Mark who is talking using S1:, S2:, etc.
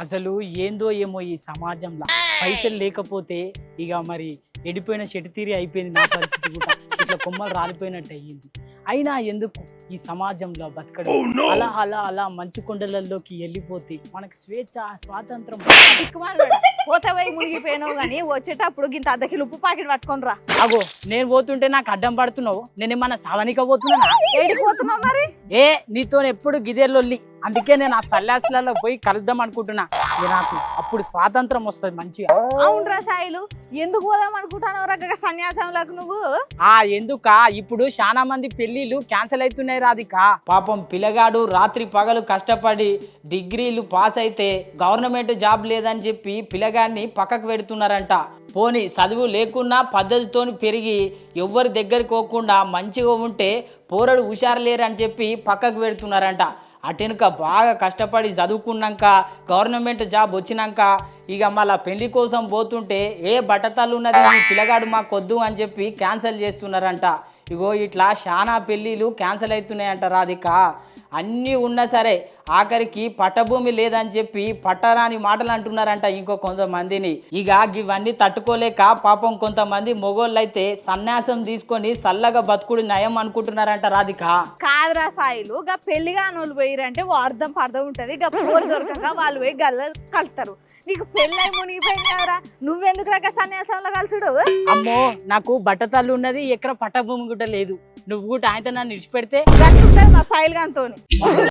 S1: అసలు ఏందో ఏమో ఈ సమాజంలో పైసలు లేకపోతే ఇక మరి ఎడిపోయిన చెట్టు తీరి అయిపోయింది నా పరిస్థితి కూడా. ఇట్లా కొమ్మలు రాలిపోయినట్టు అయ్యింది. అయినా ఎందుకు ఈ సమాజంలో బతకడం? అలా అలా అలా మంచు కొండలలోకి వెళ్ళిపోతే మనకు స్వేచ్ఛ స్వాతంత్రం.
S2: పోతవై మునిగిపోయినావు కానీ వచ్చేటప్పుడు గింత అద్దకిలు ఉప్పు పాకెట్ పట్టుకొని రా.
S1: అగో నేను పోతుంటే నాకు అడ్డం పడుతున్నావు. నేనేమన్నా సవనిక పోతున్నా?
S2: ఏడిపోతున్నావు మరి?
S1: నీతో ఎప్పుడు గిదేళ్ళొల్లి. అందుకే నేను ఆ సల్లాసులలో పోయి కలుద్దాం అనుకుంటున్నా. నాకు అప్పుడు స్వాతంత్రం వస్తుంది మంచిగా.
S2: అవునరా సాయిలు, ఎందుకు పోదాం అనుకుంటున్నావు రగ్గ సన్యాసంలోకి నువ్వు?
S1: ఎందుక ఇప్పుడు చాలా మంది పెళ్లిళ్ళు క్యాన్సిల్ అవుతున్నాయి రాధిక. పాపం పిల్లగాడు రాత్రి పగలు కష్టపడి డిగ్రీలు పాస్ అయితే గవర్నమెంట్ జాబ్ లేదని చెప్పి పిల్లగాడిని పక్కకు పెడుతున్నారంట. పోని చదువు లేకున్నా పద్ధతితో పెరిగి ఎవ్వరి దగ్గరికి పోకుండా మంచిగా ఉంటే పోరడు హుషారు లేరని చెప్పి పక్కకు పెడుతున్నారంట. అటెనుక బాగా కష్టపడి చదువుకున్నాక గవర్నమెంట్ జాబ్ వచ్చినాక ఇక మళ్ళీ పెళ్లి కోసం పోతుంటే బట్టతలు ఉన్నది ఈ పిల్లగాడు మాకొద్దు అని చెప్పి క్యాన్సిల్ చేస్తున్నారంట. ఇగో ఇట్లా చాలా పెళ్ళిళ్ళు క్యాన్సిల్ అవుతున్నాయంట రాధిక. అన్నీ ఉన్నా సరే ఆఖరికి పట్టభూమి లేదని చెప్పి పట్టరాని మాటలు అంటున్నారంట ఇంకో కొంతమందిని. ఇక ఇవన్నీ తట్టుకోలేక పాపం కొంతమంది మొగోళ్ళు అయితే సన్యాసం తీసుకొని చల్లగా బతుకుడు నయం అనుకుంటున్నారంట రాధిక.
S2: కాదురా సాయిలు, గా పెళ్లిగా నోళ్ళు పోయిరంటే అర్థం పర్థం ఉంటది. గా పోరు దొరకక వాళ్ళు పోయి గల్ల కలుతారు. నీకు పెళ్ళై మునిగిపోయింది కదరా, నువ్వెందుకు రక సన్యాసంలో కలుసుడు?
S1: అమ్మో నాకు బట్టతల్లు ఉన్నది, ఎక్కడ పట్టభూమి కూడా లేదు. నువ్వు కూడా ఆయనతో నన్ను విడిచిపెడితే
S2: గట్లుంటది మా సాయిల్ గాంతోని.